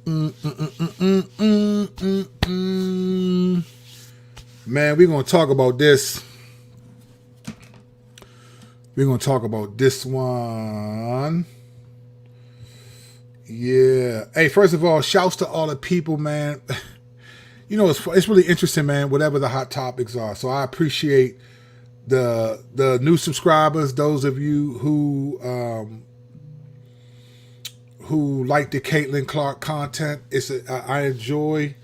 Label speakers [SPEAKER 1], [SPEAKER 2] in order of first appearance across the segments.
[SPEAKER 1] Man, we're going to talk about this. We're going to talk about this one. Yeah. Hey, first of all, shouts to all the people, man. You know, it's really interesting, man, whatever the hot topics are. So I appreciate the new subscribers, those of you who like the Caitlin Clark content. I enjoy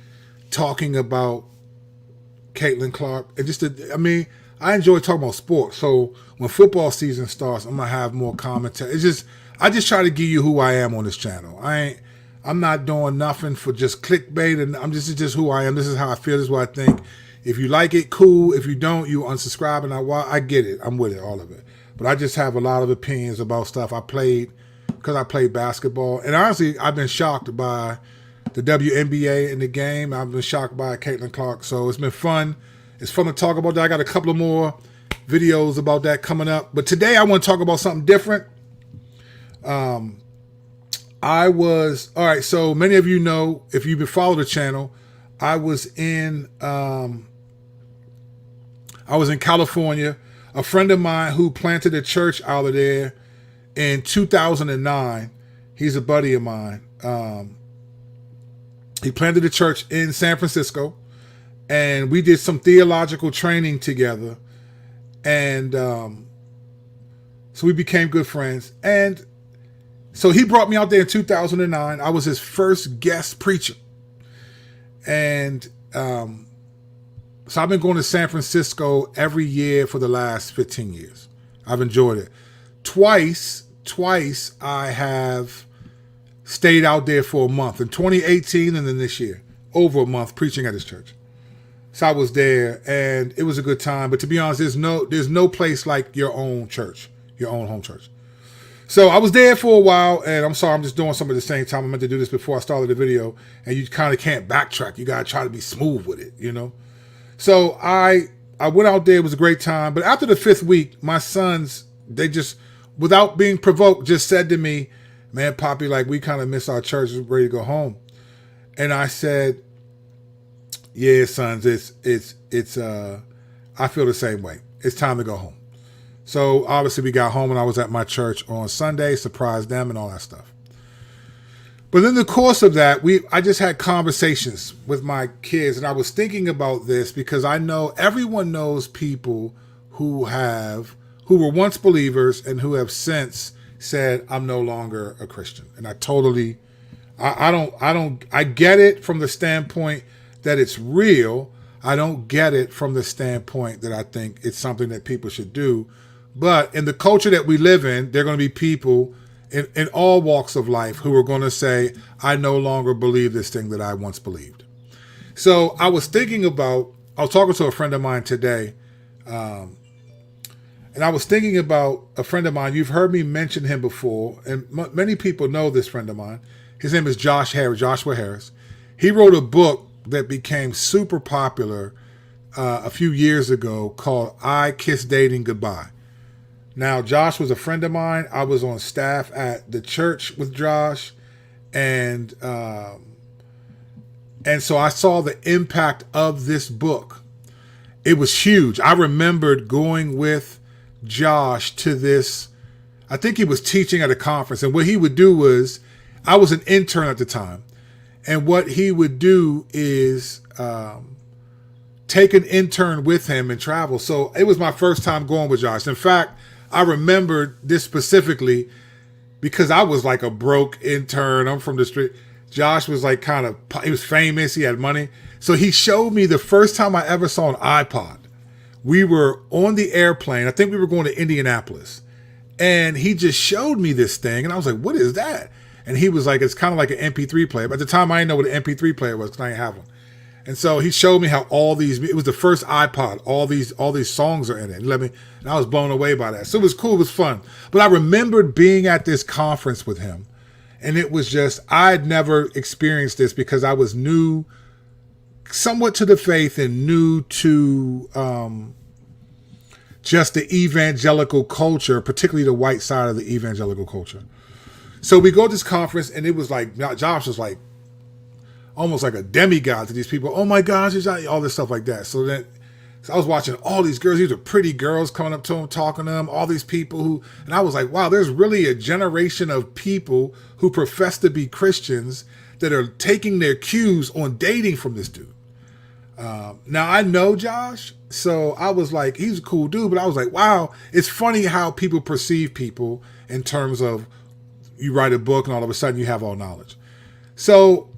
[SPEAKER 1] talking about Caitlin Clark. And I enjoy talking about sports. So when football season starts, I'm gonna have more commentary. I just try to give you who I am on this channel. I'm not doing nothing for just clickbait, and this is just who I am. This is how I feel. This is what I think. If you like it, cool. If you don't, you unsubscribe, and I get it. I'm with it, all of it. But I just have a lot of opinions about stuff I played because I played basketball. And honestly, I've been shocked by the WNBA in the game. I've been shocked by Caitlin Clark. So it's been fun. It's fun to talk about that. I got a couple of more videos about that coming up. But today I want to talk about something different. All right, so many of you know, if you've been following the channel, I was in California. A friend of mine who planted a church out of there in 2009, he's a buddy of mine. He planted a church in San Francisco, and we did some theological training together. And so we became good friends. And so he brought me out there in 2009. I was his first guest preacher. And so I've been going to San Francisco every year for the last 15 years. I've enjoyed it. Twice I have stayed out there for a month, in 2018 and then this year, over a month preaching at his church. So I was there and it was a good time. But to be honest, there's no place like your own church, your own home church. So I was there for a while, and I'm sorry, I'm just doing some at the same time. I meant to do this before I started the video, and you kind of can't backtrack. You got to try to be smooth with it, you know? So I went out there. It was a great time. But after the 5th week, my sons, they just, without being provoked, just said to me, man, Poppy, like, we kind of miss our church. We're ready to go home. And I said, yeah, sons, I feel the same way. It's time to go home. So obviously we got home and I was at my church on Sunday, surprised them and all that stuff. But in the course of that, I just had conversations with my kids, and I was thinking about this because I know everyone knows people who were once believers and who have since said, I'm no longer a Christian. And I get it from the standpoint that it's real. I don't get it from the standpoint that I think it's something that people should do. But in the culture that we live in, there are going to be people in all walks of life who are going to say, I no longer believe this thing that I once believed. So I was talking to a friend of mine today, and I was thinking about a friend of mine. You've heard me mention him before, and many people know this friend of mine. His name is Joshua Harris. He wrote a book that became super popular a few years ago called I Kiss Dating Goodbye. Now, Josh was a friend of mine. I was on staff at the church with Josh, and so I saw the impact of this book. It was huge. I remembered going with Josh to this. I think he was teaching at a conference, and what he would do was, I was an intern at the time, and what he would do is take an intern with him and travel. So it was my first time going with Josh. In fact, I remembered this specifically because I was like a broke intern. I'm from the street. Josh was like he was famous. He had money. So he showed me the first time I ever saw an iPod. We were on the airplane. I think we were going to Indianapolis. And he just showed me this thing. And I was like, what is that? And he was like, it's kind of like an MP3 player. But at the time, I didn't know what an MP3 player was because I didn't have one. And so he showed me how it was the first iPod, all these songs are in it. And I was blown away by that. So it was cool, it was fun. But I remembered being at this conference with him. And it was just, I'd never experienced this because I was new somewhat to the faith and new to just the evangelical culture, particularly the white side of the evangelical culture. So we go to this conference, and it was like, Josh was like, almost like a demigod to these people. Oh my gosh, all this stuff like that. So I was watching all these girls. These are pretty girls coming up to him, talking to him, all these people and I was like, wow, there's really a generation of people who profess to be Christians that are taking their cues on dating from this dude. Now I know Josh, so I was like, he's a cool dude, but I was like, wow, it's funny how people perceive people in terms of you write a book and all of a sudden you have all knowledge. So,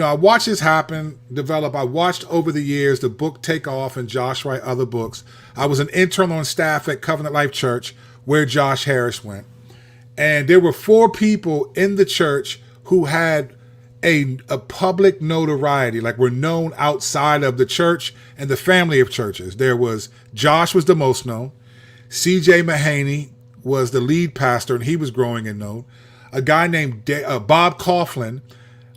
[SPEAKER 1] I watched this happen, develop. I watched over the years the book take off and Josh write other books. I was an intern on staff at Covenant Life Church where Josh Harris went. And there were 4 people in the church who had a public notoriety, like were known outside of the church and the family of churches. Josh was the most known. C.J. Mahaney was the lead pastor, and he was growing and known. A guy named Bob Coughlin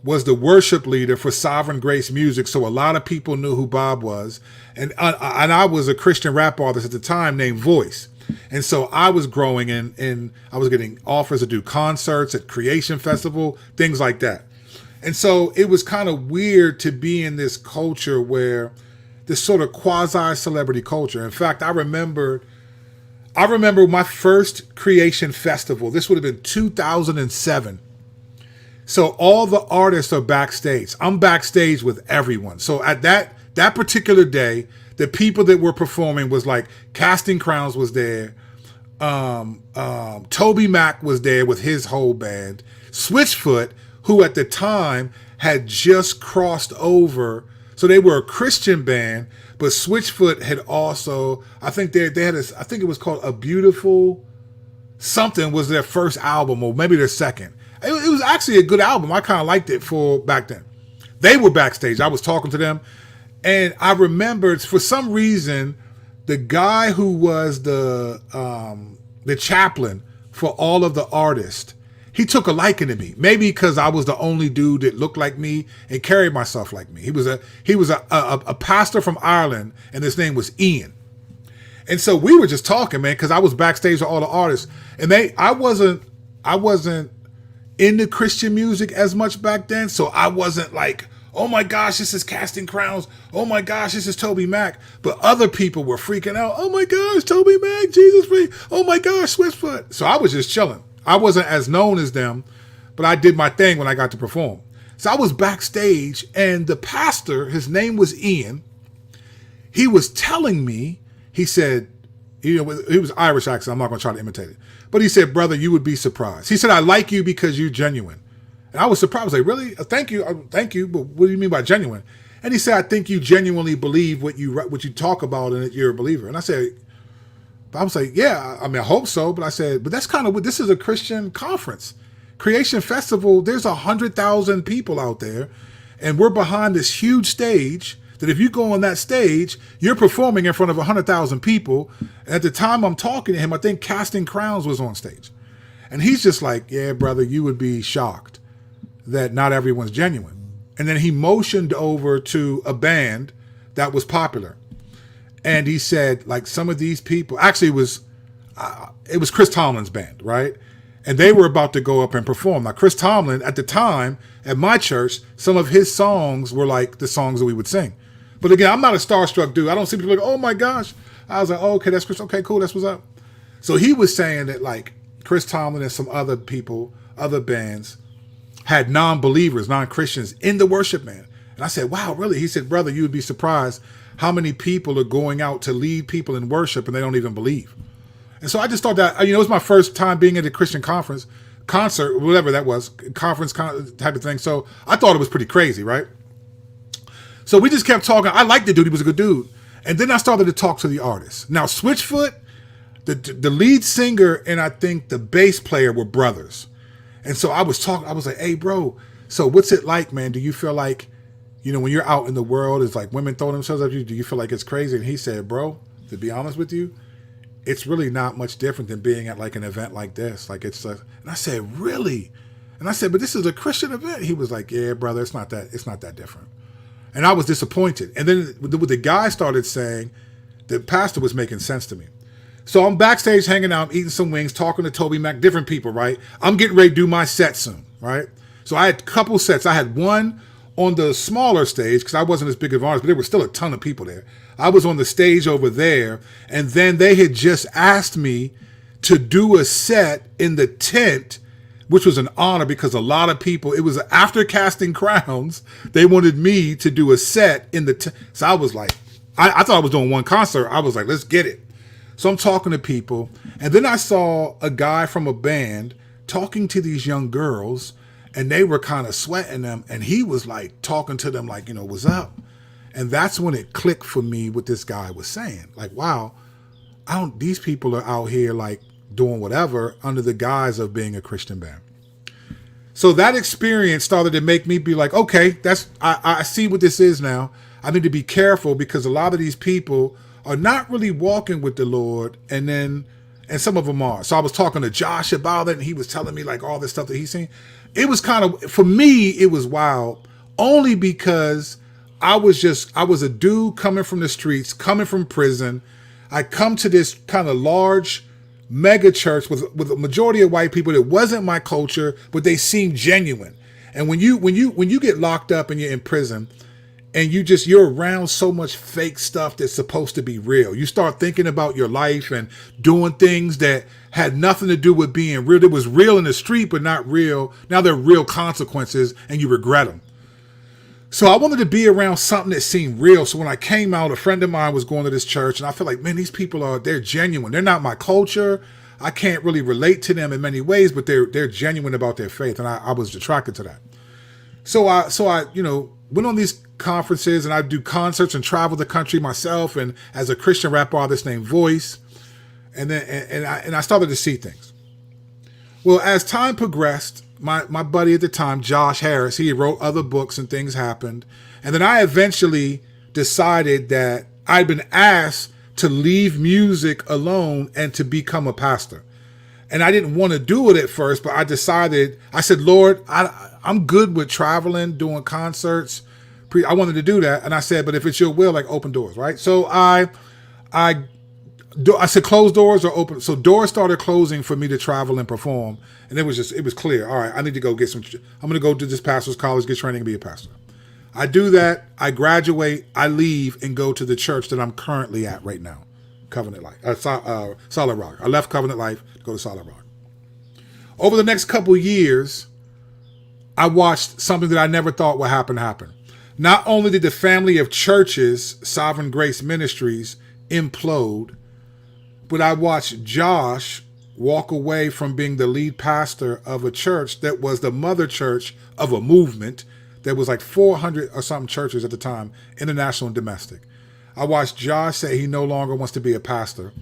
[SPEAKER 1] was the worship leader for Sovereign Grace Music, so a lot of people knew who Bob was. And I was a Christian rap artist at the time named Voice. And so I was growing and I was getting offers to do concerts at Creation Festival, things like that. And so it was kind of weird to be in this culture where this sort of quasi-celebrity culture. In fact, I remember my first Creation Festival. This would have been 2007. So all the artists are backstage. I'm backstage with everyone. So at that particular day, the people that were performing was like Casting Crowns was there. Toby Mac was there with his whole band. Switchfoot, who at the time had just crossed over. So they were a Christian band, but Switchfoot had also, I think they had I think it was called A Beautiful Something was their first album, or maybe their second. It was actually a good album. I kind of liked it for back then. They were backstage. I was talking to them. And I remembered, for some reason, the guy who was the chaplain for all of the artists, he took a liking to me. Maybe because I was the only dude that looked like me and carried myself like me. He was a pastor from Ireland, and his name was Ian. And so we were just talking, man, because I was backstage with all the artists, and I wasn't into Christian music as much back then, so I wasn't like, oh my gosh, this is Casting Crowns. Oh my gosh, this is Toby Mac. But other people were freaking out. Oh my gosh, Toby Mac, Jesus free. Oh my gosh, Switchfoot. So I was just chilling. I wasn't as known as them, but I did my thing when I got to perform. So I was backstage, and the pastor, his name was Ian. He was telling me, he said, he was Irish accent. I'm not going to try to imitate it. But he said, brother, you would be surprised. He said, I like you because you're genuine. And I was surprised. I was like, really? Thank you. Thank you. But what do you mean by genuine? And he said, I think you genuinely believe what you talk about and that you're a believer. And I said, I was like, yeah, I mean, I hope so. But I said, but that's kind of what this is, a Christian conference. Creation Festival, there's 100,000 people out there. And we're behind this huge stage that if you go on that stage, you're performing in front of 100,000 people. And at the time I'm talking to him, I think Casting Crowns was on stage. And he's just like, yeah, brother, you would be shocked that not everyone's genuine. And then he motioned over to a band that was popular. And he said, like, some of these people, actually it was Chris Tomlin's band, right? And they were about to go up and perform. Now, Chris Tomlin, at the time, at my church, some of his songs were like the songs that we would sing. But again, I'm not a starstruck dude. I don't see people like, oh my gosh. I was like, oh, okay, that's Chris. Okay, cool, that's what's up. So he was saying that, like, Chris Tomlin and some other people, other bands, had non-believers, non-Christians in the worship band. And I said, wow, really? He said, brother, you would be surprised how many people are going out to lead people in worship and they don't even believe. And so I just thought that, it was my first time being at a Christian concert, whatever that was, conference type of thing. So I thought it was pretty crazy, right? So we just kept talking. I liked the dude. He was a good dude. And then I started to talk to the artists. Now, Switchfoot, the lead singer and I think the bass player were brothers. And so I was talking, I was like, hey, bro, so what's it like, man? Do you feel like, when you're out in the world, it's like women throw themselves at you. Do you feel like it's crazy? And he said, bro, to be honest with you, it's really not much different than being at like an event like this. Like and I said, really? And I said, but this is a Christian event. He was like, yeah, brother, it's not that different. And I was disappointed. And then what the guy started saying, the pastor was making sense to me. So I'm backstage hanging out, eating some wings, talking to Toby Mac, different people, right? I'm getting ready to do my set soon, right? So I had a couple sets. I had one on the smaller stage, because I wasn't as big of an artist, but there was still a ton of people there. I was on the stage over there, and then they had just asked me to do a set in the tent, which was an honor because a lot of people, it was after Casting Crowns, they wanted me to do a set in the tent. So I was like, I thought I was doing one concert. I was like, let's get it. So I'm talking to people, and then I saw a guy from a band talking to these young girls, and they were kind of sweating them, and he was like talking to them like, what's up? And that's when it clicked for me what this guy was saying. Like, wow, these people are out here like doing whatever under the guise of being a Christian band. So that experience started to make me be like, okay, I see what this is now. I need to be careful because a lot of these people are not really walking with the Lord, and some of them are. So I was talking to Josh about it, and he was telling me like all this stuff that he's seen. It was kind of, for me, it was wild, only because I was a dude coming from the streets, coming from prison. I come to this kind of large mega church with a majority of white people. It wasn't my culture, but they seemed genuine. And when you get locked up and you're in prison, and you're around so much fake stuff that's supposed to be real, you start thinking about your life and doing things that had nothing to do with being real. It was real in the street, but not real. Now they're real consequences, and you regret them. So I wanted to be around something that seemed real. So when I came out, a friend of mine was going to this church, and I feel like, man, these people they're genuine. They're not my culture. I can't really relate to them in many ways, but they're genuine about their faith, and I was attracted to that. So I went on these conferences, and I do concerts and travel the country myself, and as a Christian rap artist named Voice, and then I started to see things. Well, as time progressed, my buddy at the time, Josh Harris, he wrote other books and things happened. And then I eventually decided that I'd been asked to leave music alone and to become a pastor. And I didn't want to do it at first, but I said, Lord, I'm good with traveling, doing concerts. I wanted to do that. And I said, but if it's your will, like open doors, right? So I said, close doors or open. So doors started closing for me to travel and perform. And it was clear. All right, I need to go I'm going to go to this pastor's college, get training and be a pastor. I do that. I graduate. I leave and go to the church that I'm currently at right now. Covenant Life, Solid Rock. I left Covenant Life to go to Solid Rock. Over the next couple of years, I watched something that I never thought would happen. Not only did the family of churches, Sovereign Grace Ministries, implode, but I watched Josh walk away from being the lead pastor of a church that was the mother church of a movement that was like 400 or something churches at the time, international and domestic. I watched Josh say he no longer wants to be a pastor.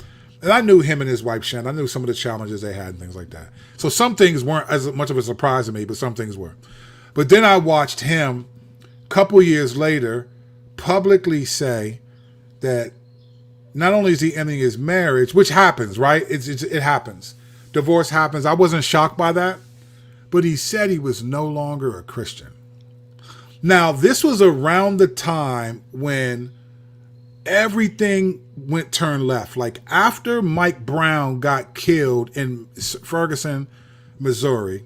[SPEAKER 1] And I knew him and his wife, Shannon. I knew some of the challenges they had and things like that. So some things weren't as much of a surprise to me, but some things were. But then I watched him a couple years later publicly say that not only is he ending his marriage, which happens, right? It happens. Divorce happens. I wasn't shocked by that. But he said he was no longer a Christian. Now, this was around the time when everything turned left. Like after Mike Brown got killed in Ferguson, Missouri,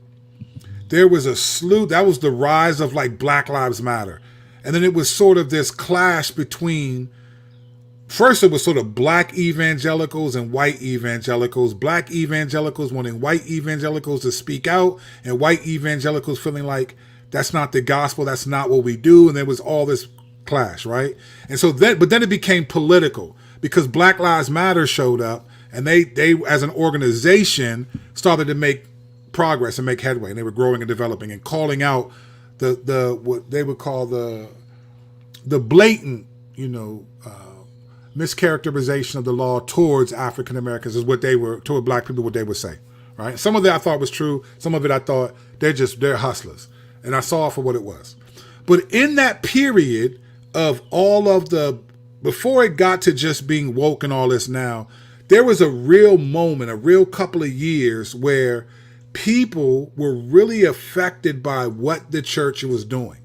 [SPEAKER 1] there was a slew. That was the rise of like Black Lives Matter. And then it was sort of this clash between, first it was sort of black evangelicals and white evangelicals. Black evangelicals wanting white evangelicals to speak out, and white evangelicals feeling like that's not the gospel, that's not what we do. And there was all this clash, right? And so then it became political because Black Lives Matter showed up, and they as an organization started to make progress and make headway, and they were growing and developing and calling out the what they would call the blatant, mischaracterization of the law towards African Americans is what they were, toward black people, what they would say, right? Some of it I thought was true. Some of it I thought they're hustlers, and I saw it for what it was. But in that period of all of before it got to just being woke and all this now, there was a real moment, a real couple of years where people were really affected by what the church was doing.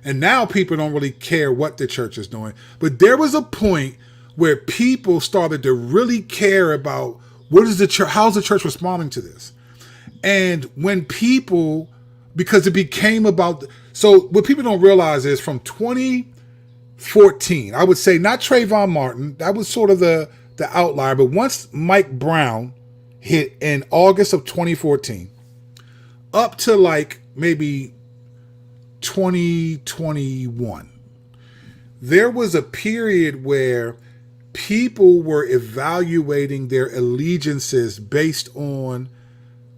[SPEAKER 1] And now people don't really care what the church is doing. But there was a point where people started to really care about what is the church, how's the church responding to this? And when people because it became about, so what people don't realize is from 2014, I would say not Trayvon Martin, that was sort of the outlier, but once Mike Brown hit in August of 2014, up to like maybe 2021, there was a period where people were evaluating their allegiances based on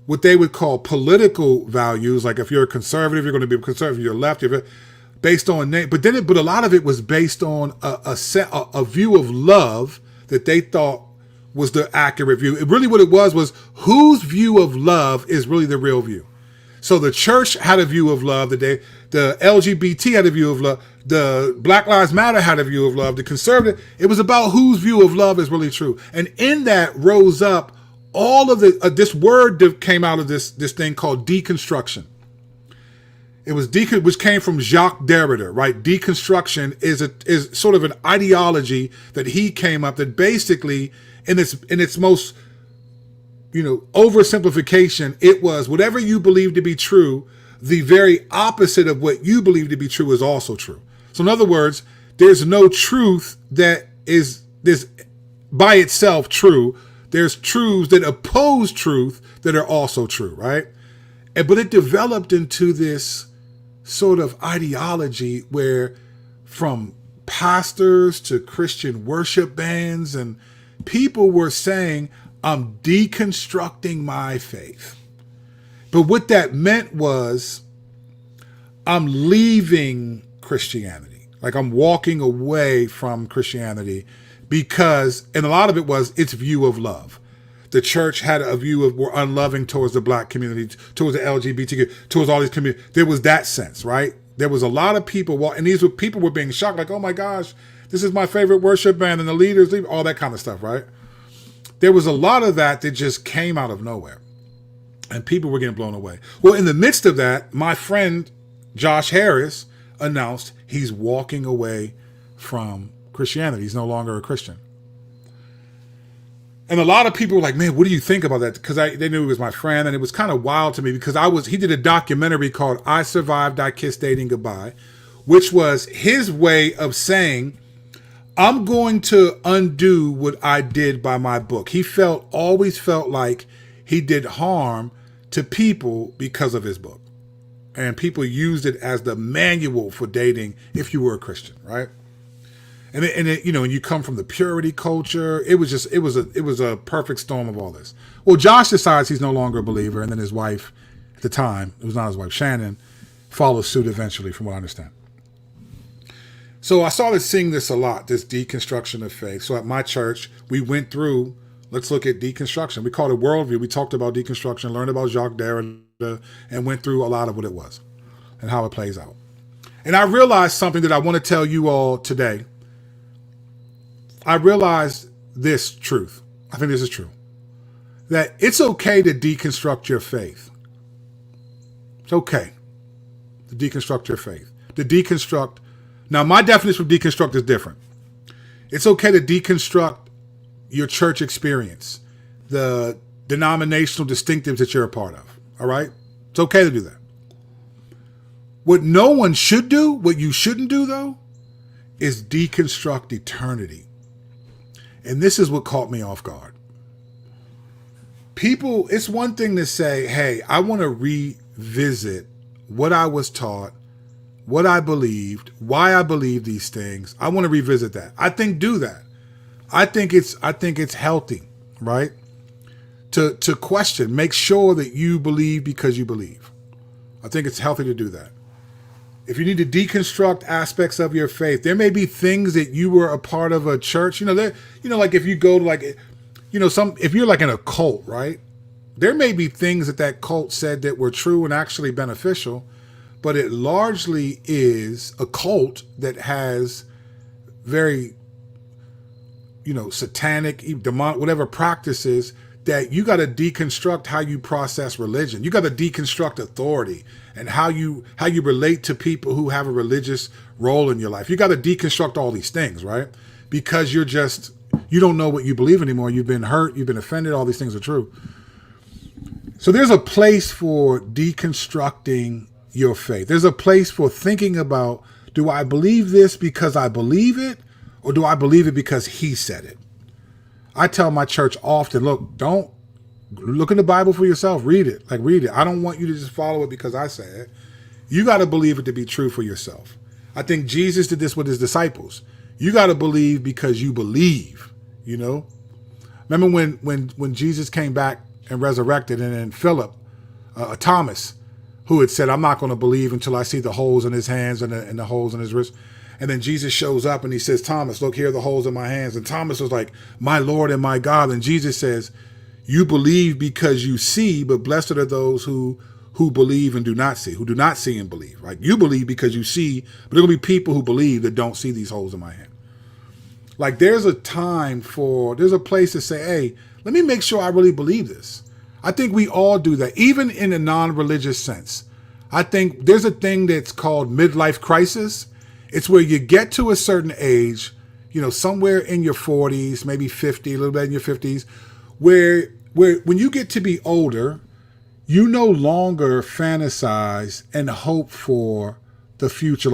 [SPEAKER 1] what they would call political values. Like if you're a conservative, you're going to be a conservative. If you're left, you're based on name. But a lot of it was based on a view of love that they thought was the accurate view. It really, what it was whose view of love is really the real view. So the church had a view of love, the LGBT had a view of love, the Black Lives Matter had a view of love, the conservative, it was about whose view of love is really true. And in that rose up all of this word that came out of this thing called deconstruction. It was which came from Jacques Derrida, right? Deconstruction is sort of an ideology that he came up that basically in its most, oversimplification, it was whatever you believe to be true, the very opposite of what you believe to be true is also true. So in other words, there's no truth that is by itself true. There's truths that oppose truth that are also true, right? But it developed into this sort of ideology where from pastors to Christian worship bands and people were saying, I'm deconstructing my faith. But what that meant was I'm leaving Christianity. Like I'm walking away from Christianity because, and a lot of it was its view of love. The church had a view of we're unloving towards the black community, towards the LGBTQ, towards all these communities. There was that sense, right? There was a lot of people, and people were being shocked, like, oh my gosh, this is my favorite worship band, and the leaders leave, all that kind of stuff, right? There was a lot of that just came out of nowhere, and people were getting blown away. Well, in the midst of that, my friend Josh Harris announced he's walking away from Christianity. He's no longer a Christian. And a lot of people were like, man, what do you think about that? Because they knew he was my friend, and it was kind of wild to me because he did a documentary called I Survived, I Kissed Dating Goodbye, which was his way of saying, I'm going to undo what I did by my book. He always felt like he did harm to people because of his book. And people used it as the manual for dating if you were a Christian, right? And you come from the purity culture. It was a perfect storm of all this. Well, Josh decides he's no longer a believer, and then his wife, at the time, it was not his wife, Shannon, follows suit eventually, from what I understand. So I started seeing this a lot, this deconstruction of faith. So at my church, we went through, let's look at deconstruction. We called it worldview. We talked about deconstruction, learned about Jacques Derrida, and went through a lot of what it was and how it plays out. And I realized something that I want to tell you all today. I realized this truth. I think this is true. That it's okay to deconstruct your faith. It's okay to deconstruct your faith. To deconstruct. Now, my definition of deconstruct is different. It's okay to deconstruct your church experience, the denominational distinctives that you're a part of. All right? It's okay to do that. What no one should do, what you shouldn't do, though, is deconstruct eternity. And this is what caught me off guard. People, it's one thing to say, hey, I want to revisit what I was taught, what I believed, why I believe these things. I want to revisit that. I think do that. I think it's healthy, right? To question, make sure that you believe because you believe. I think it's healthy to do that. If you need to deconstruct aspects of your faith, there may be things that you were a part of a church. Like if you go to if you're like in a cult, right? There may be things that cult said that were true and actually beneficial, but it largely is a cult that has very, satanic, demonic, whatever practices that you got to deconstruct how you process religion. You got to deconstruct authority and how you relate to people who have a religious role in your life. You got to deconstruct all these things, right? Because you don't know what you believe anymore. You've been hurt. You've been offended. All these things are true. So there's a place for deconstructing your faith. There's a place for thinking about, do I believe this because I believe it, or do I believe it because he said it? I tell my church often, look, don't look in the Bible for yourself. Read it. Read it. I don't want you to just follow it because I say it. You got to believe it to be true for yourself. I think Jesus did this with his disciples. You got to believe because you believe, you know? Remember when Jesus came back and resurrected, and then Philip, Thomas, who had said, I'm not going to believe until I see the holes in his hands and the holes in his wrists. And then Jesus shows up and he says, Thomas, look, here are the holes in my hands. And Thomas was like, my Lord and my God. And Jesus says, you believe because you see, but blessed are those who believe and do not see, who do not see and believe, right? You believe because you see, but there will be people who believe that don't see these holes in my hand. There's a place to say, hey, let me make sure I really believe this. I think we all do that, even in a non-religious sense. I think there's a thing that's called midlife crisis. It's where you get to a certain age, somewhere in your 40s, maybe 50, a little bit in your 50s, where when you get to be older, you no longer fantasize and hope for the future.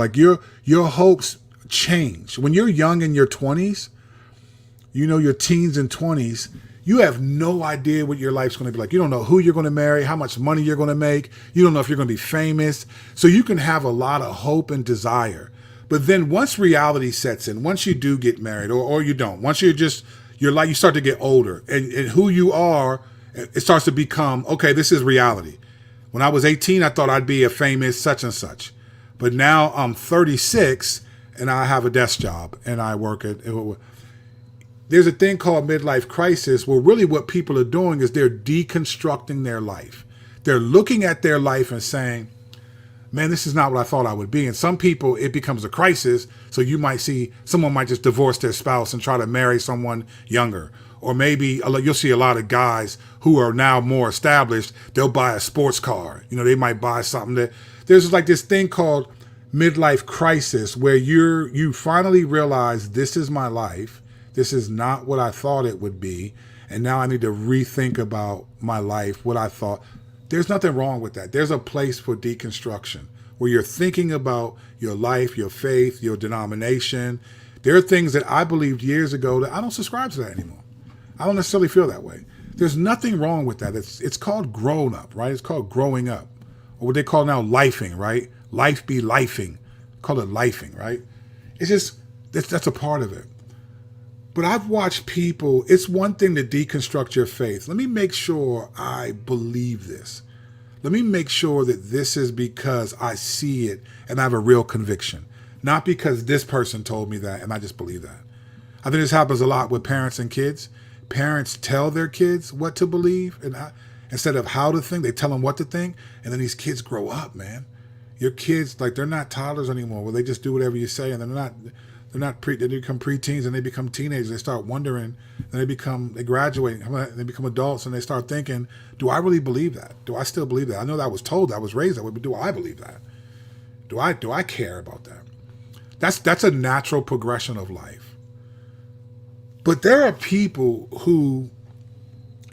[SPEAKER 1] Your hopes change. When you're young in your 20s, your teens and 20s, you have no idea what your life's going to be like. You don't know who you're going to marry, how much money you're going to make. You don't know if you're going to be famous. So you can have a lot of hope and desire. But then once reality sets in, once you do get married or you don't, once you start to get older and who you are, it starts to become, okay, this is reality. When I was 18, I thought I'd be a famous such and such. But now I'm 36 and I have a desk job and I work at. There's a thing called midlife crisis where really what people are doing is they're deconstructing their life. They're looking at their life and saying, man, this is not what I thought I would be. And some people, it becomes a crisis. So you might see someone might just divorce their spouse and try to marry someone younger. Or maybe you'll see a lot of guys who are now more established. They'll buy a sports car. They might buy something that there's this thing called midlife crisis where you finally realize this is my life. This is not what I thought it would be. And now I need to rethink about my life, what I thought. There's nothing wrong with that. There's a place for deconstruction where you're thinking about your life, your faith, your denomination. There are things that I believed years ago that I don't subscribe to that anymore. I don't necessarily feel that way. There's nothing wrong with that. It's called grown up, right? It's called growing up, or what they call now lifing, right? Life be lifing. Call it lifing, right? It's just, that's a part of it. But I've watched people, it's one thing to deconstruct your faith. Let me make sure I believe this. Let me make sure that this is because I see it and I have a real conviction. Not because this person told me that and I just believe that. I think this happens a lot with parents and kids. Parents tell their kids what to believe and instead of how to think, they tell them what to think. And then these kids grow up, man. Your kids, they're not toddlers anymore where they just do whatever you say and they become preteens and they become teenagers. They start wondering, and they graduate, they become adults, and they start thinking, do I really believe that? Do I still believe that? I know that I was told, I was raised that way, but do I believe that? Do I care about that? That's a natural progression of life. But there are people who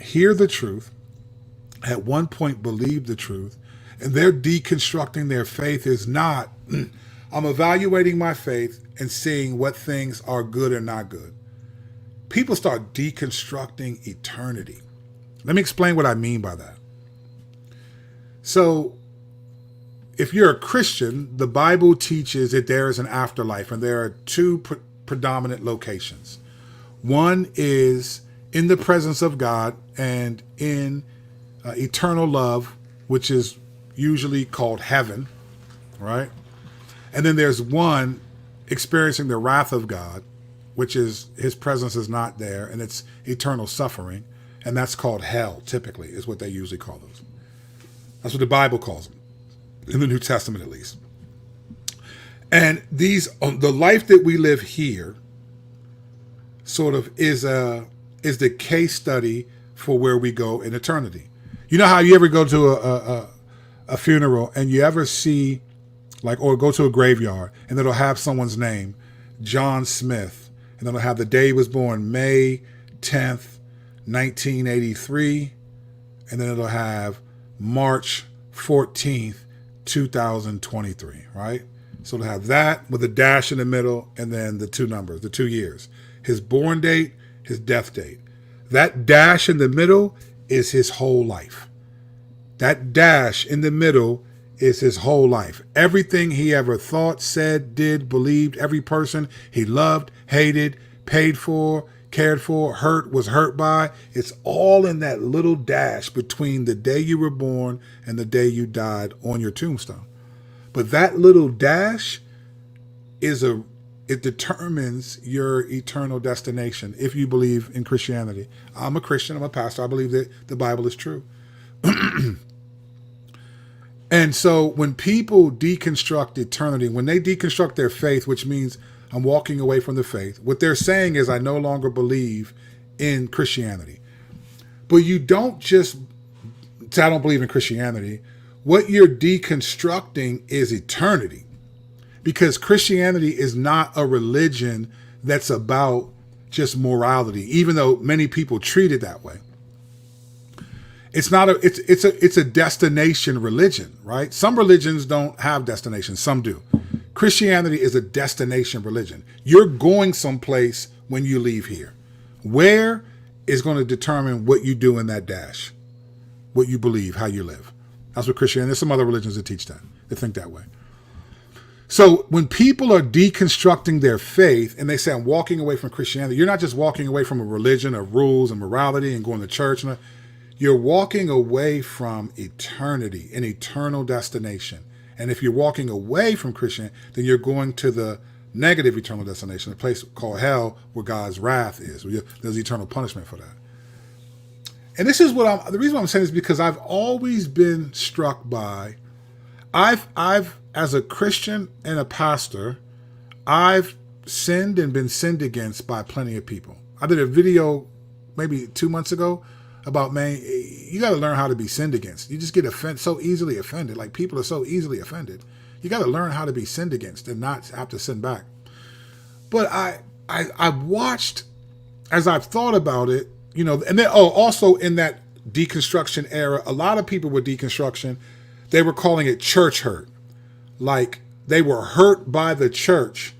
[SPEAKER 1] hear the truth, at one point believe the truth, and they're deconstructing their faith is not, I'm evaluating my faith and seeing what things are good or not good. People start deconstructing eternity. Let me explain what I mean by that. So, if you're a Christian, the Bible teaches that there is an afterlife, and there are two predominant locations. One is in the presence of God and in eternal love, which is usually called heaven, right? And then there's one experiencing the wrath of God, which is his presence is not there, and it's eternal suffering, and that's called hell, typically, is what they usually call those. That's what the Bible calls them, in the New Testament at least. And the life that we live here sort of is the case study for where we go in eternity. You know how you ever go to a funeral and you ever see, or go to a graveyard and it'll have someone's name, John Smith, and it'll have the day he was born, May 10th, 1983, and then it'll have March 14th, 2023, right? So to have that with a dash in the middle and then the two numbers, the 2 years. His born date, his death date. That dash in the middle is his whole life. That dash in the middle is his whole life. Everything he ever thought, said, did, believed, every person he loved, hated, paid for, cared for, hurt, was hurt by. It's all in that little dash between the day you were born and the day you died on your tombstone. But that little dash it determines your eternal destination if you believe in Christianity. I'm a Christian, I'm a pastor, I believe that the Bible is true. And so when people deconstruct eternity, when they deconstruct their faith, which means I'm walking away from the faith, what they're saying is I no longer believe in Christianity. But you don't just say I don't believe in Christianity. What you're deconstructing is eternity. Because Christianity is not a religion that's about just morality, even though many people treat it that way. It's not it's a destination religion, right? Some religions don't have destinations, some do. Christianity is a destination religion. You're going someplace when you leave here. Where is going to determine what you do in that dash, what you believe, how you live. That's what Christianity, there's some other religions that teach that, that think that way. So when people are deconstructing their faith and they say, I'm walking away from Christianity, you're not just walking away from a religion of rules and morality and going to church. You're walking away from eternity, an eternal destination. And if you're walking away from Christianity, then you're going to the negative eternal destination, a place called hell where God's wrath is. There's eternal punishment for that. And this is the reason why I'm saying this is because I've always been struck by, I've as a Christian and a pastor, I've sinned and been sinned against by plenty of people. I did a video maybe 2 months ago about, man, you got to learn how to be sinned against. You just get so easily offended. Like people are so easily offended. You got to learn how to be sinned against and not have to sin back. But I've watched, as I've thought about it, and then also in that deconstruction era, a lot of people with deconstruction, they were calling it church hurt. Like they were hurt by the church.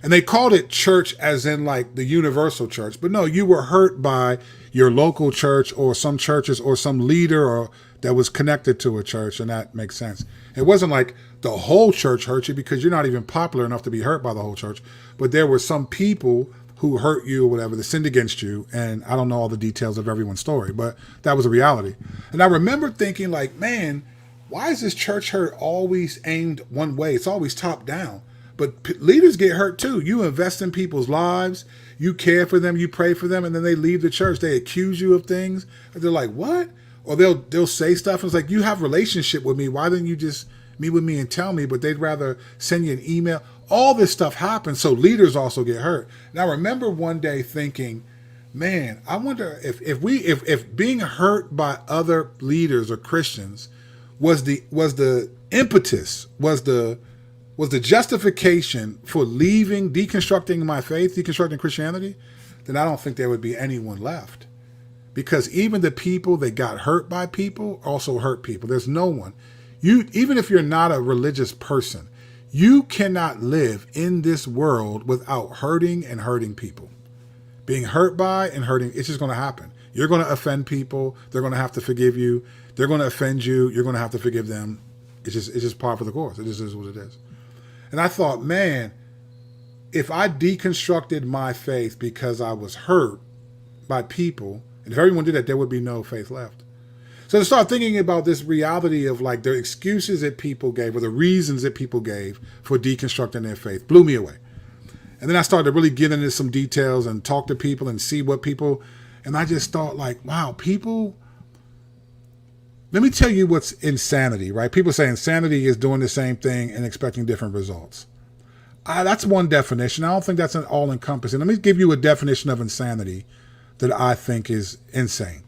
[SPEAKER 1] And they called it church as in like the universal church. But no, you were hurt by your local church or some churches or some leader or that was connected to a church. And that makes sense. It wasn't like the whole church hurt you because you're not even popular enough to be hurt by the whole church. But there were some people who hurt you or whatever, that sinned against you. And I don't know all the details of everyone's story, but that was a reality. And I remember thinking like, man, why is this church hurt always aimed one way? It's always top down. But leaders get hurt too. You invest in people's lives. You care for them. You pray for them. And then they leave the church. They accuse you of things. And they're like, what? Or they'll say stuff. It's like, you have a relationship with me. Why didn't you just meet with me and tell me? But they'd rather send you an email. All this stuff happens. So leaders also get hurt. And I remember one day thinking, man, I wonder if being hurt by other leaders or Christians was the impetus, was the justification for leaving, deconstructing my faith, deconstructing Christianity, then I don't think there would be anyone left. Because even the people that got hurt by people also hurt people. There's no one. Even if you're not a religious person, you cannot live in this world without hurting and hurting people. Being hurt by and hurting, it's just going to happen. You're going to offend people. They're going to have to forgive you. They're going to offend you. You're going to have to forgive them. It's just par for the course. It just is what it is. And I thought, man, if I deconstructed my faith because I was hurt by people, and if everyone did that, there would be no faith left. So to start thinking about this reality of like the excuses that people gave or the reasons that people gave for deconstructing their faith blew me away. And then I started to really get into some details and talk to people and see what people, and I just thought like, wow, people, let me tell you what's insanity, right? People say insanity is doing the same thing and expecting different results. That's one definition. I don't think that's an all-encompassing. Let me give you a definition of insanity that I think is insane.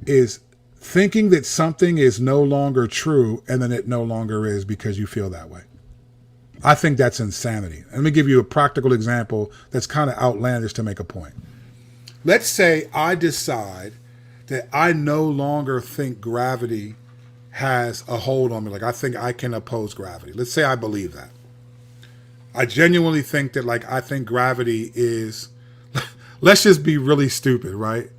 [SPEAKER 1] Is thinking that something is no longer true and then it no longer is because you feel that way. I think that's insanity. Let me give you a practical example that's kind of outlandish to make a point. Let's say I decide that I no longer think gravity has a hold on me. Like, I think I can oppose gravity. Let's say I believe that. I genuinely think that, like, I think gravity is, let's just be really stupid, right?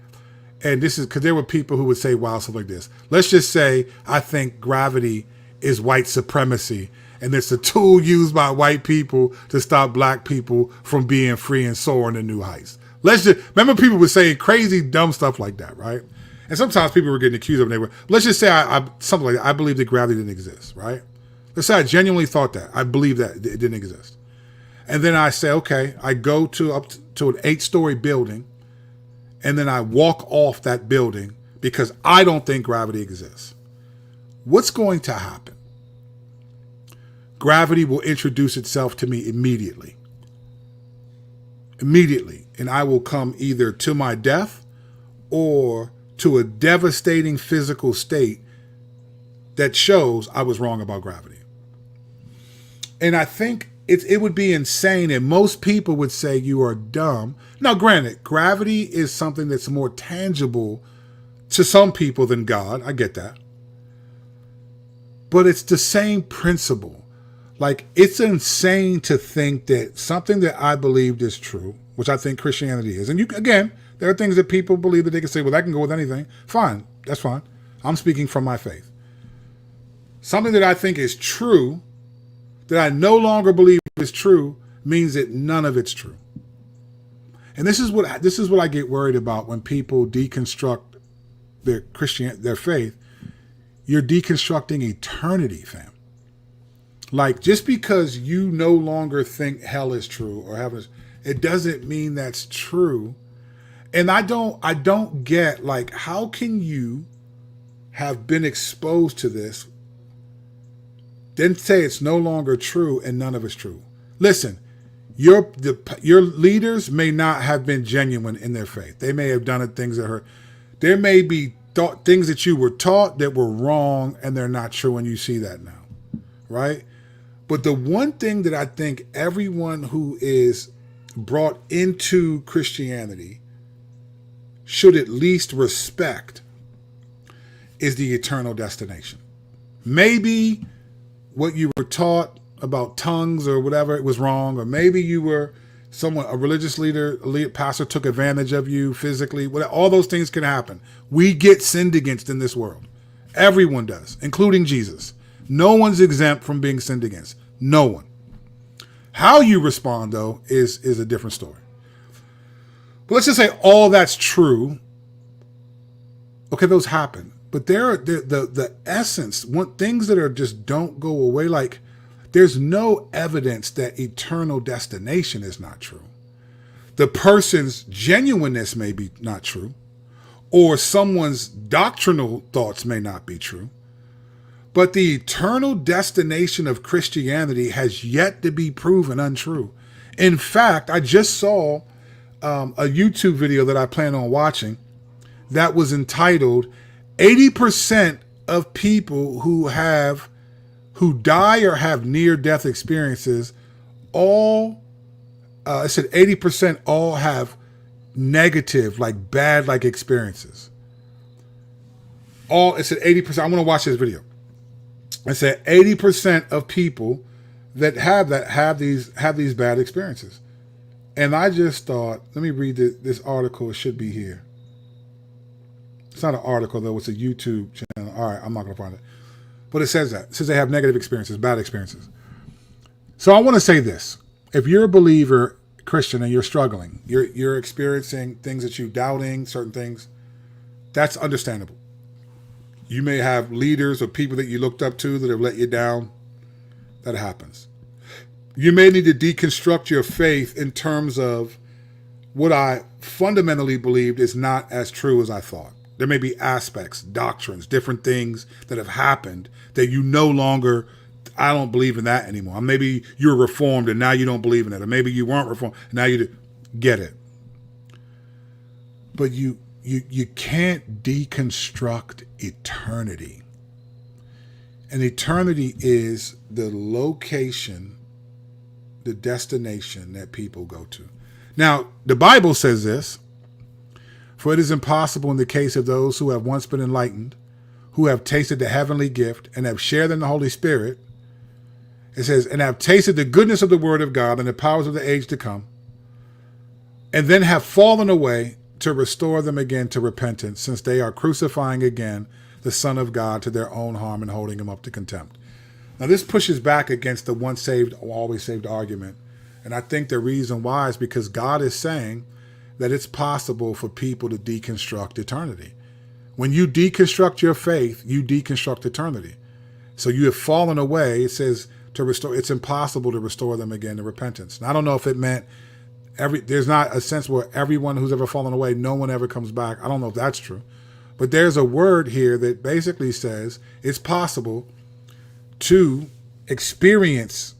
[SPEAKER 1] And this is because there were people who would say wild stuff like this. Let's just say I think gravity is white supremacy, and it's a tool used by white people to stop black people from being free and soaring to new heights. Let's just remember people were saying crazy, dumb stuff like that, right? And sometimes people were getting accused of it. Let's just say I something like that. I believe that gravity didn't exist, right? Let's say I genuinely thought that. I believe that it didn't exist. And then I say, okay, I go to up to an 8-story building, and then I walk off that building because I don't think gravity exists. What's going to happen? Gravity will introduce itself to me immediately. Immediately. And I will come either to my death or to a devastating physical state that shows I was wrong about gravity. And I think it would be insane, and most people would say you are dumb. Now, granted, gravity is something that's more tangible to some people than God. I get that. But it's the same principle. Like, it's insane to think that something that I believed is true, which I think Christianity is. And again, there are things that people believe that they can say, well, that can go with anything. Fine. That's fine. I'm speaking from my faith. Something that I think is true, that I no longer believe is true, means that none of it's true. And this is what I get worried about when people deconstruct their faith. You're deconstructing eternity, fam. Like, just because you no longer think hell is true or heaven is, it doesn't mean that's true. And I don't get, like, how can you have been exposed to this, then say it's no longer true and none of it's true? Listen, your leaders may not have been genuine in their faith. They may have done things that hurt. There may be things that you were taught that were wrong and they're not true, and you see that now, right? But the one thing that I think everyone who is brought into Christianity should at least respect is the eternal destination. Maybe what you were taught about tongues or whatever, it was wrong, or maybe you were a religious leader, pastor took advantage of you physically. All those things can happen. We get sinned against in this world. Everyone does, including Jesus. No one's exempt from being sinned against. No one. How you respond, though, is a different story. But let's just say all that's true. Okay, those happen. But there are the essence, things that are just don't go away. Like, there's no evidence that eternal destination is not true. The person's genuineness may be not true, or someone's doctrinal thoughts may not be true. But the eternal destination of Christianity has yet to be proven untrue. In fact, I just saw a YouTube video that I plan on watching that was entitled 80% of people who die or have near-death experiences, it said 80% all have negative, like bad, like experiences. It said 80%. I want to watch this video. It said 80% of people that have these bad experiences. And I just thought, let me read this article. It should be here. It's not an article, though. It's a YouTube channel. All right, I'm not going to find it. But it says that. It says they have negative experiences, bad experiences. So I want to say this. If you're a believer, Christian, and you're struggling, you're experiencing things that you're doubting, certain things, that's understandable. You may have leaders or people that you looked up to that have let you down. That happens. You may need to deconstruct your faith in terms of what I fundamentally believed is not as true as I thought. There may be aspects, doctrines, different things that have happened that you no longer, I don't believe in that anymore. Maybe you're reformed and now you don't believe in it. Or maybe you weren't reformed and now you do. Get it. But you can't deconstruct eternity. And eternity is the location, the destination that people go to. Now, the Bible says this. For it is impossible in the case of those who have once been enlightened, who have tasted the heavenly gift and have shared in the Holy Spirit. It says, and have tasted the goodness of the word of God and the powers of the age to come, and then have fallen away, to restore them again to repentance, since they are crucifying again the Son of God to their own harm and holding him up to contempt. Now, this pushes back against the once saved, always saved argument. And I think the reason why is because God is saying that it's possible for people to deconstruct eternity. When you deconstruct your faith, you deconstruct eternity. So you have fallen away. It says to restore. It's impossible to restore them again to repentance. Now, I don't know if it meant there's not a sense where everyone who's ever fallen away, no one ever comes back. I don't know if that's true. But there's a word here that basically says it's possible to experience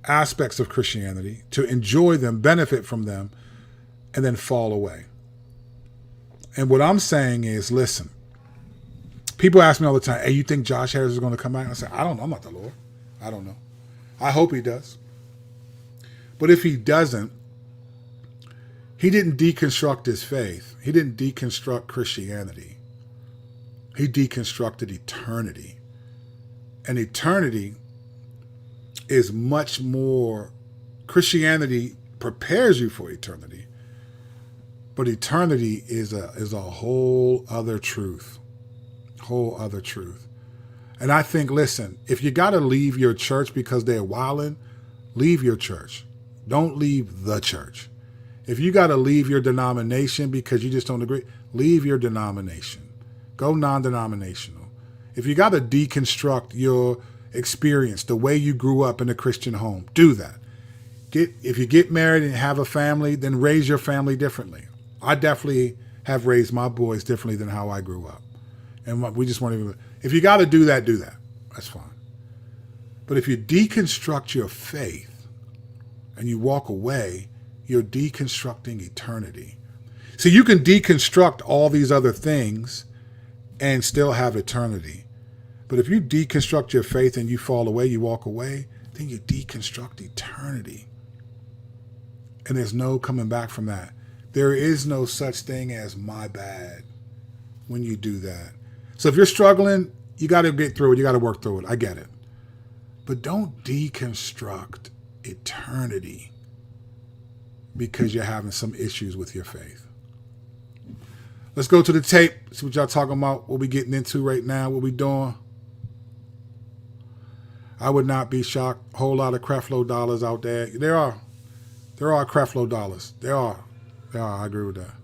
[SPEAKER 1] aspects of Christianity, to enjoy them, benefit from them, and then fall away. And what I'm saying is, listen, people ask me all the time, hey, you think Josh Harris is going to come back? I say, I don't know. I'm not the Lord. I don't know. I hope he does. But if he doesn't, he didn't deconstruct his faith. He didn't deconstruct Christianity. He deconstructed eternity. And eternity is much more, Christianity prepares you for eternity. But eternity is a whole other truth. Whole other truth. And I think, listen, if you got to leave your church because they're wilding, leave your church. Don't leave the church. If you got to leave your denomination because you just don't agree, leave your denomination. Go non-denominational. If you got to deconstruct your experience, the way you grew up in a Christian home, do that. If you get married and have a family, then raise your family differently. I definitely have raised my boys differently than how I grew up. And we just want to, if you got to do that, do that. That's fine. But if you deconstruct your faith and you walk away, you're deconstructing eternity. So you can deconstruct all these other things and still have eternity. But if you deconstruct your faith and you fall away, you walk away, then you deconstruct eternity. And there's no coming back from that. There is no such thing as my bad when you do that. So if you're struggling, you got to get through it. You got to work through it. I get it. But don't deconstruct eternity because you're having some issues with your faith. Let's go to the tape. See what y'all talking about, what we getting into right now, what we doing. I would not be shocked. A whole lot of Creflo dollars out there. There are Creflo dollars. There are. I agree with that.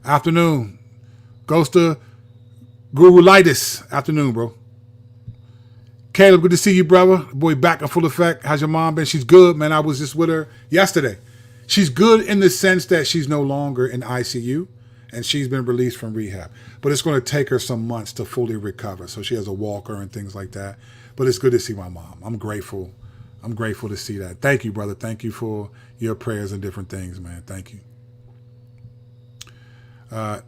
[SPEAKER 1] Afternoon. Goes to Guru Lightus. Afternoon, bro. Caleb, good to see you, brother. Boy, back in full effect. How's your mom been? She's good, man. I was just with her yesterday. She's good in the sense that she's no longer in ICU and she's been released from rehab. But it's going to take her some months to fully recover. So she has a walker and things like that. But it's good to see my mom. I'm grateful. I'm grateful to see that. Thank you, brother. Thank you for your prayers and different things, man. Thank you.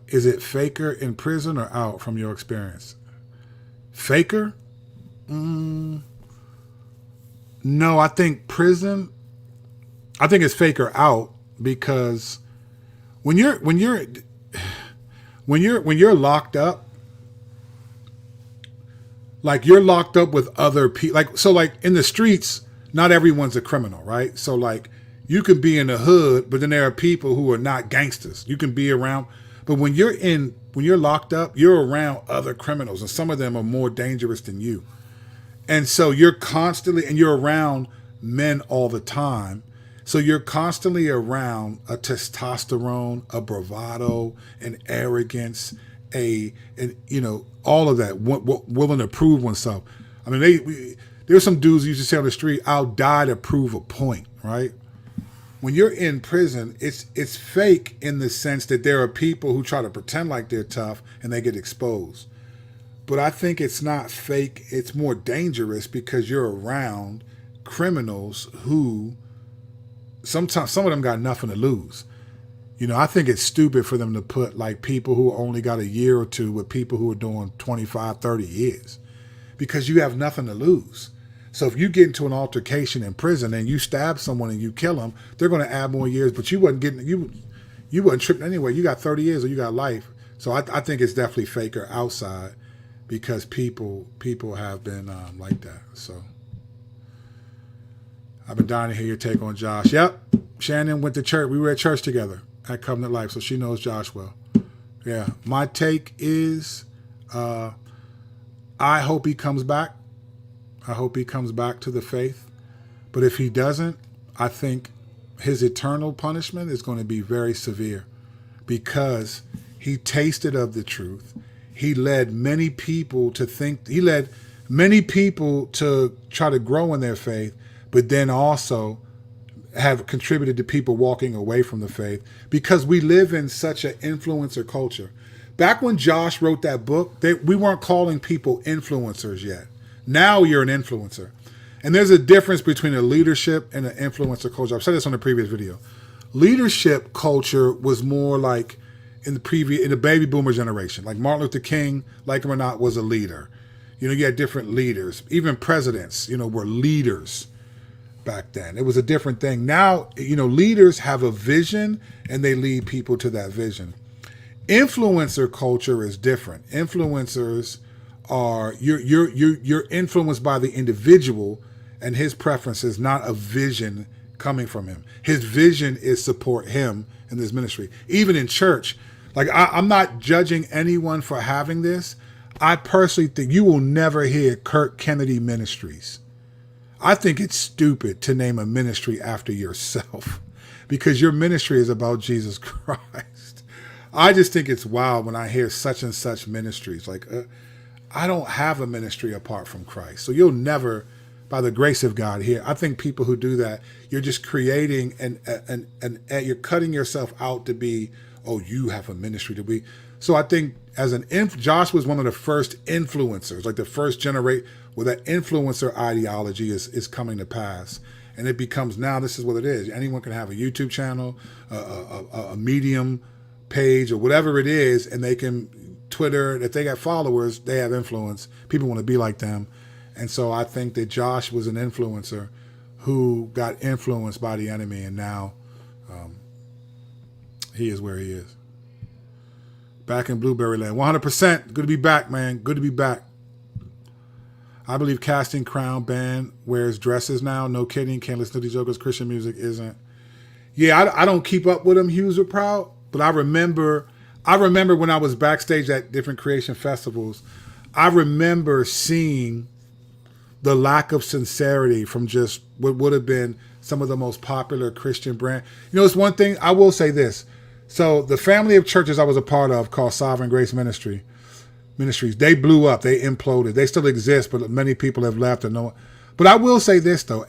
[SPEAKER 1] Is it faker in prison or out from your experience? Faker? No, I think prison. I think it's faker out because when you're locked up, like you're locked up with other people. Like in the streets, not everyone's a criminal, right? So like you can be in the hood, but then there are people who are not gangsters. You can be around. But when you're locked up, you're around other criminals, and some of them are more dangerous than you. And so you're around men all the time. So you're constantly around a testosterone, a bravado, an arrogance, all of that, willing to prove oneself. I mean, there's some dudes who used to say on the street, I'll die to prove a point, right? When you're in prison, it's fake in the sense that there are people who try to pretend like they're tough and they get exposed. But I think it's not fake. It's more dangerous because you're around criminals who sometimes some of them got nothing to lose. I think it's stupid for them to put like people who only got a year or two with people who are doing 25, 30 years because you have nothing to lose. So if you get into an altercation in prison and you stab someone and you kill them, they're going to add more years, but you You wasn't tripping anyway. You got 30 years or you got life. So I think it's definitely faker outside because people have been like that. So I've been dying to hear your take on Josh. Yep. Shannon went to church. We were at church together at Covenant Life, so she knows Josh well. Yeah. My take is I hope he comes back. I hope he comes back to the faith. But if he doesn't, I think his eternal punishment is going to be very severe because he tasted of the truth. He led many people to think, he led many people to try to grow in their faith, but then also have contributed to people walking away from the faith because we live in such an influencer culture. Back when Josh wrote that book, we weren't calling people influencers yet. Now you're an influencer. And there's a difference between a leadership and an influencer culture. I've said this on the previous video. Leadership culture was more like in the baby boomer generation. Like Martin Luther King, like him or not, was a leader. You had different leaders. Even presidents, were leaders back then. It was a different thing. Now, leaders have a vision and they lead people to that vision. Influencer culture is different. Influencers are you're influenced by the individual and his preferences, not a vision coming from him. His vision is support him in this ministry. Even in church, like I'm not judging anyone for having this. I personally think you will never hear Kirk Kennedy Ministries. I think it's stupid to name a ministry after yourself because your ministry is about Jesus Christ. I just think it's wild when I hear such and such ministries. Like, I don't have a ministry apart from Christ. So you'll never, by the grace of God here, I think people who do that, you're just creating you're cutting yourself out to be, oh, you have a ministry to be. So I think Josh was one of the first influencers, like the first generation where that influencer ideology is coming to pass. And it becomes now, this is what it is. Anyone can have a YouTube channel, a Medium page or whatever it is, and they can Twitter, if they got followers, they have influence. People want to be like them. And so I think that Josh was an influencer who got influenced by the enemy, and now he is where he is. Back in Blueberry Land. 100%. Good to be back, man. Good to be back. I believe Casting Crown band wears dresses now. No kidding. Can't listen to these jokers. Christian music isn't. Yeah, I don't keep up with them, Hughes or Proud, but I remember when I was backstage at different creation festivals, I remember seeing the lack of sincerity from just what would have been some of the most popular Christian brand. It's one thing, I will say this. So the family of churches I was a part of called Sovereign Grace Ministries, they blew up, they imploded. They still exist, but many people have left. But I will say this though,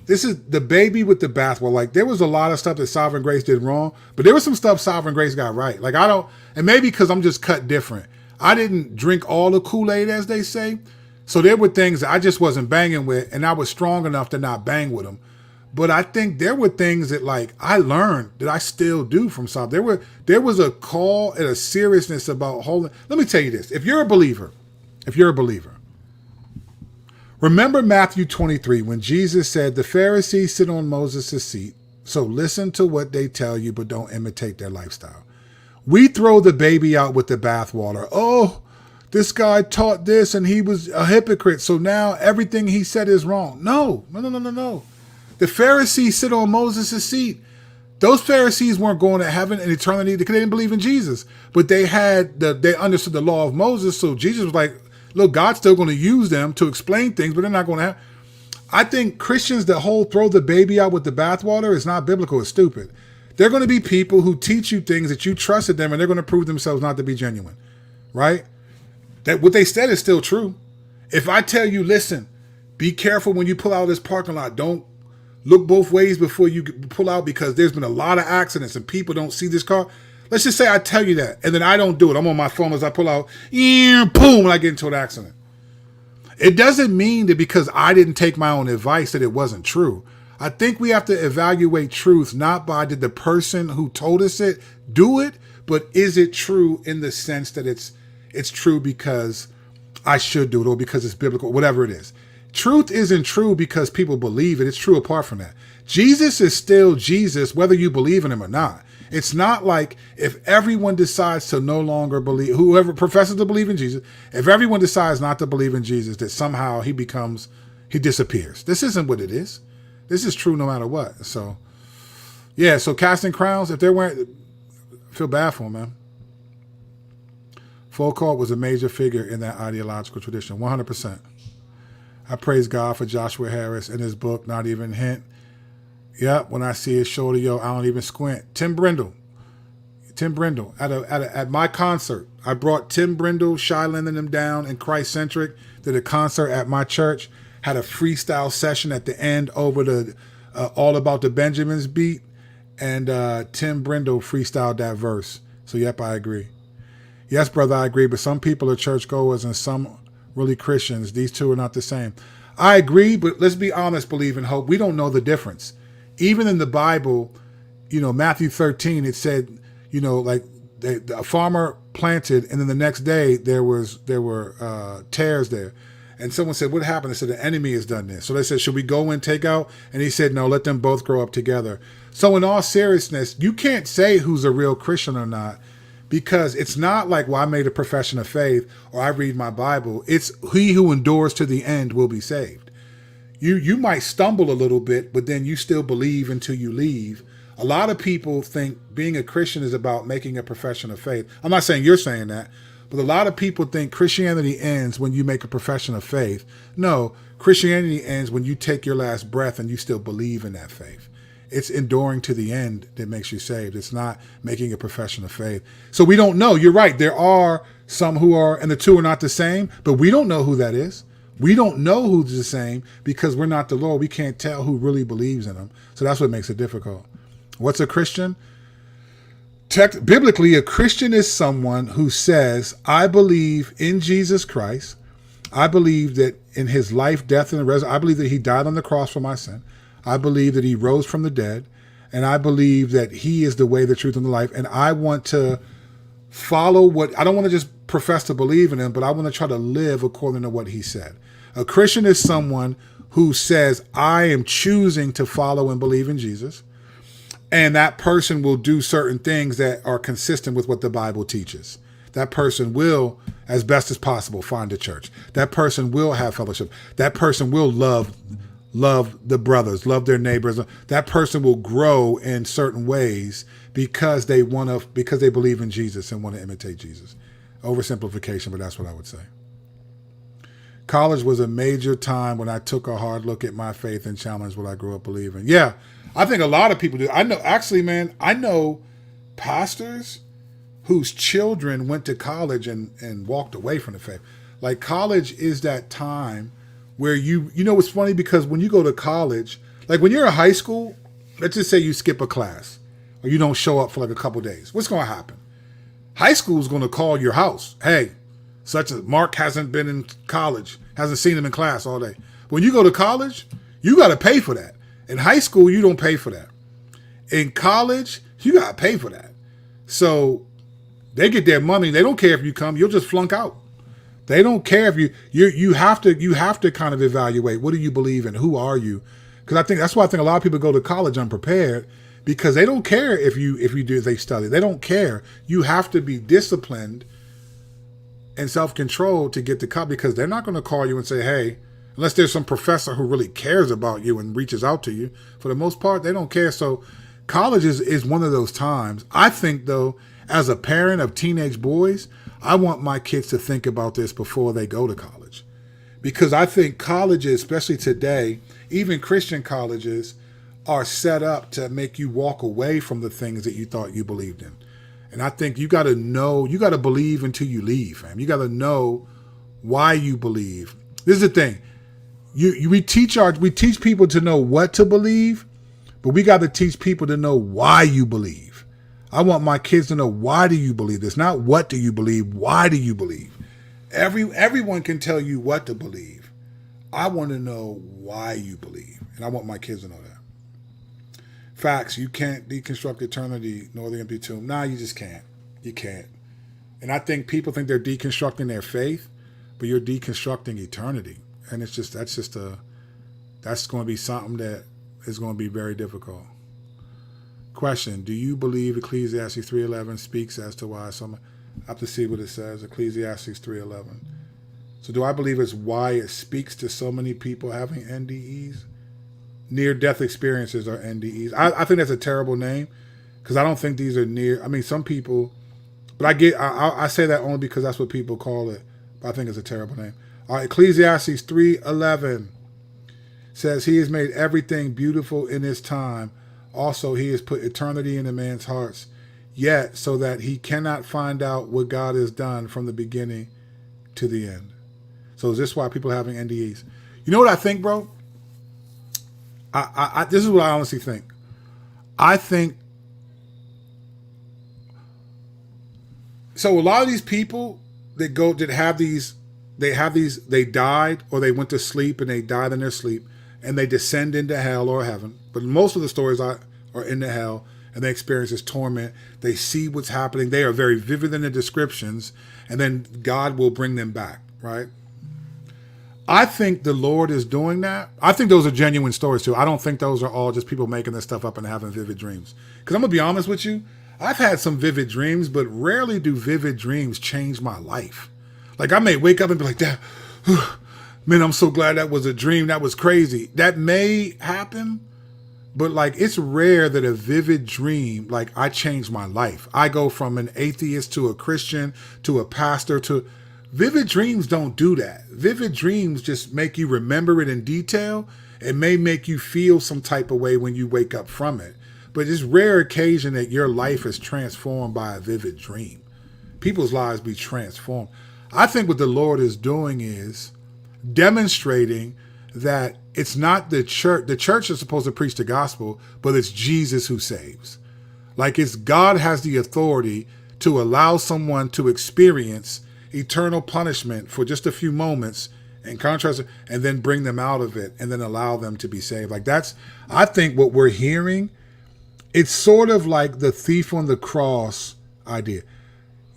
[SPEAKER 1] this is the baby with the bathwater. Like there was a lot of stuff that Sovereign Grace did wrong, but there was some stuff Sovereign Grace got right. Like and maybe because I'm just cut different. I didn't drink all the Kool-Aid, as they say. So there were things that I just wasn't banging with, and I was strong enough to not bang with them. But I think there were things that like I learned that I still do from Sovereign. There was a call and a seriousness about holding. Let me tell you this. If you're a believer, remember Matthew 23 when Jesus said, the Pharisees sit on Moses' seat, so listen to what they tell you, but don't imitate their lifestyle. We throw the baby out with the bathwater. Oh, this guy taught this and he was a hypocrite, so now everything he said is wrong. No. The Pharisees sit on Moses' seat. Those Pharisees weren't going to heaven in eternity because they didn't believe in Jesus, but they understood the law of Moses, so Jesus was like, look, God's still going to use them to explain things, but they're not going to have. I think Christians that throw the baby out with the bathwater is not biblical. It's stupid. They're going to be people who teach you things that you trusted them, and they're going to prove themselves not to be genuine, right? That what they said is still true. If I tell you, listen, be careful when you pull out of this parking lot. Don't look both ways before you pull out because there's been a lot of accidents and people don't see this car. Let's just say I tell you that, and then I don't do it. I'm on my phone as I pull out, boom, and I get into an accident. It doesn't mean that because I didn't take my own advice that it wasn't true. I think we have to evaluate truth not by did the person who told us it do it, but is it true in the sense that it's true because I should do it or because it's biblical, whatever it is. Truth isn't true because people believe it. It's true apart from that. Jesus is still Jesus, whether you believe in him or not. It's not like if everyone decides to no longer believe, whoever professes to believe in Jesus, if everyone decides not to believe in Jesus, that somehow he disappears. This isn't what it is. This is true no matter what. So, yeah, so casting crowns, if they're wearing, I feel bad for them, man. Foucault was a major figure in that ideological tradition, 100%. I praise God for Joshua Harris and his book, Not Even Hint. Yep, when I see his shoulder, yo, I don't even squint. Tim Brindle, at my concert, I brought Tim Brindle, Shy Lynn and them down in Christ Centric, did a concert at my church, had a freestyle session at the end over the All About the Benjamins beat, and Tim Brindle freestyled that verse. So, yep, I agree. Yes, brother, I agree, but some people are churchgoers and some really Christians. These two are not the same. I agree, but let's be honest, Believe in Hope. We don't know the difference. Even in the Bible, Matthew 13, it said, like a farmer planted, and then the next day there were tares there. And someone said, what happened? They said, the enemy has done this. So they said, should we go and take out? And he said, no, let them both grow up together. So in all seriousness, you can't say who's a real Christian or not, because it's not like, well, I made a profession of faith or I read my Bible. It's he who endures to the end will be saved. You might stumble a little bit, but then you still believe until you leave. A lot of people think being a Christian is about making a profession of faith. I'm not saying you're saying that, but a lot of people think Christianity ends when you make a profession of faith. No, Christianity ends when you take your last breath and you still believe in that faith. It's enduring to the end that makes you saved. It's not making a profession of faith. So we don't know. You're right. There are some who are, and the two are not the same, but we don't know who that is. We don't know who's the same because we're not the Lord. We can't tell who really believes in him. So that's what makes it difficult. What's a Christian? Biblically, a Christian is someone who says, I believe in Jesus Christ. I believe that in his life, death, and resurrection, I believe that he died on the cross for my sin. I believe that he rose from the dead. And I believe that he is the way, the truth, and the life. And I want to follow I don't want to just profess to believe in him, but I want to try to live according to what he said. A Christian is someone who says, I am choosing to follow and believe in Jesus. And that person will do certain things that are consistent with what the Bible teaches. That person will, as best as possible, find a church. That person will have fellowship. That person will love the brothers, love their neighbors. That person will grow in certain ways because they believe in Jesus and want to imitate Jesus. Oversimplification, but that's what I would say. College was a major time when I took a hard look at my faith and challenged what I grew up believing. Yeah, I think a lot of people do. I know pastors whose children went to college and walked away from the faith. Like, college is that time where it's funny because when you go to college, like when you're in high school, let's just say you skip a class or you don't show up for like a couple days. What's going to happen? High school is going to call your house. Hey, such as Mark hasn't been in college, hasn't seen him in class all day. When you go to college, you got to pay for that. In high school, you don't pay for that. In college, you got to pay for that. So they get their money. They don't care if you come. You'll just flunk out. They don't care if you have to kind of evaluate, what do you believe in? Who are you? Because that's why I think a lot of people go to college unprepared, because they don't care if they study. They don't care. You have to be disciplined and self-controlled to get to college, because they're not going to call you and say, hey, unless there's some professor who really cares about you and reaches out to you. For the most part, they don't care. So college is one of those times. I think, though, as a parent of teenage boys, I want my kids to think about this before they go to college. Because I think colleges, especially today, even Christian colleges, are set up to make you walk away from the things that you thought you believed in. And I think you got to believe until you leave, fam. You got to know why you believe. This is the thing. We teach people to know what to believe, but we got to teach people to know why you believe. I want my kids to know, why do you believe this? Not what do you believe, why do you believe? Everyone can tell you what to believe. I want to know why you believe, and I want my kids to know that. Facts, you can't deconstruct eternity nor the empty tomb. Nah, you just can't. You can't. And I think people think they're deconstructing their faith, but you're deconstructing eternity. And that's going to be something that is going to be very difficult. Question: do you believe Ecclesiastes 3:11 speaks as to why some? I have to see what it says. Ecclesiastes 3:11. So do I believe it's why it speaks to so many people having NDEs? Near-death experiences are NDEs. I think that's a terrible name because I don't think these are near. I mean, some people, but I say that only because that's what people call it. But I think it's a terrible name. All right, Ecclesiastes 3:11 says, "He has made everything beautiful in his time. Also, he has put eternity into man's hearts, yet so that he cannot find out what God has done from the beginning to the end." So is this why people are having NDEs? You know what I think, bro? This is what I honestly think. I think so. A lot of these people they died or they went to sleep and they died in their sleep and they descend into hell or heaven. But most of the stories are into hell and they experience this torment. They see what's happening. They are very vivid in the descriptions, and then God will bring them back, right? I think the Lord is doing that. I think those are genuine stories too. I don't think those are all just people making this stuff up and having vivid dreams. Because I'm going to be honest with you, I've had some vivid dreams, but rarely do vivid dreams change my life. Like I may wake up and be like, "Dad, man, I'm so glad that was a dream. That was crazy." That may happen, but like it's rare that a vivid dream, like I changed my life. I go from an atheist to a Christian to a pastor to... Vivid dreams don't do that. Vivid dreams just make you remember it in detail. It may make you feel some type of way when you wake up from it. But it's rare occasion that your life is transformed by a vivid dream. People's lives be transformed. I think what the Lord is doing is demonstrating that it's not the church. The church is supposed to preach the gospel, but it's Jesus who saves. Like it's God has the authority to allow someone to experience eternal punishment for just a few moments in contrast, and then bring them out of it and then allow them to be saved. Like that's, I think what we're hearing, it's sort of like the thief on the cross idea.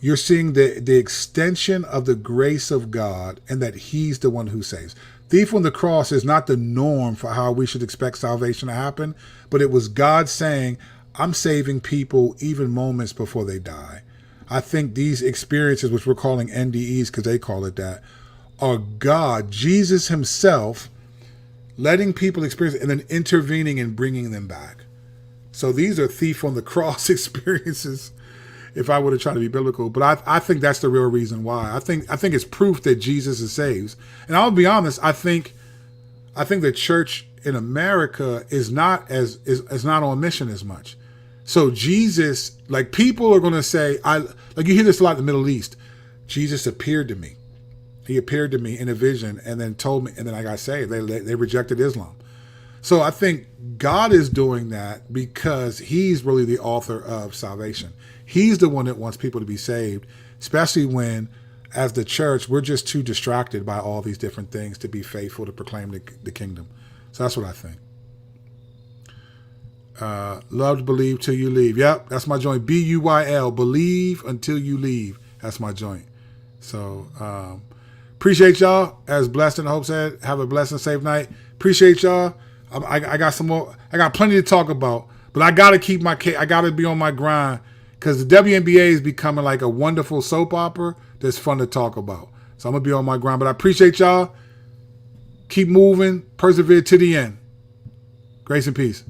[SPEAKER 1] You're seeing the extension of the grace of God and that he's the one who saves. Thief on the cross is not the norm for how we should expect salvation to happen, but it was God saying, "I'm saving people even moments before they die." I think these experiences, which we're calling NDEs because they call it that, are God, Jesus himself, letting people experience it and then intervening and bringing them back. So these are thief on the cross experiences, if I were to try to be biblical. But I think that's the real reason why. I think it's proof that Jesus is saves. And I'll be honest, I think the church in America is not on mission as much. So Jesus, like people are going to say, like you hear this a lot in the Middle East, Jesus appeared to me. He appeared to me in a vision and then told me, and then I got saved. They rejected Islam. So I think God is doing that because he's really the author of salvation. He's the one that wants people to be saved, especially when, as the church, we're just too distracted by all these different things to be faithful to proclaim the kingdom. So that's what I think. Love to believe till you leave. Yep, that's my joint. BUYL, believe until you leave. That's my joint. So appreciate y'all. As Blessed and Hope said, have a blessed and safe night. Appreciate y'all. I got some more. I got plenty to talk about, but I gotta I gotta be on my grind because the WNBA is becoming like a wonderful soap opera that's fun to talk about. So I'm gonna be on my grind. But I appreciate y'all. Keep moving. Persevere to the end. Grace and peace.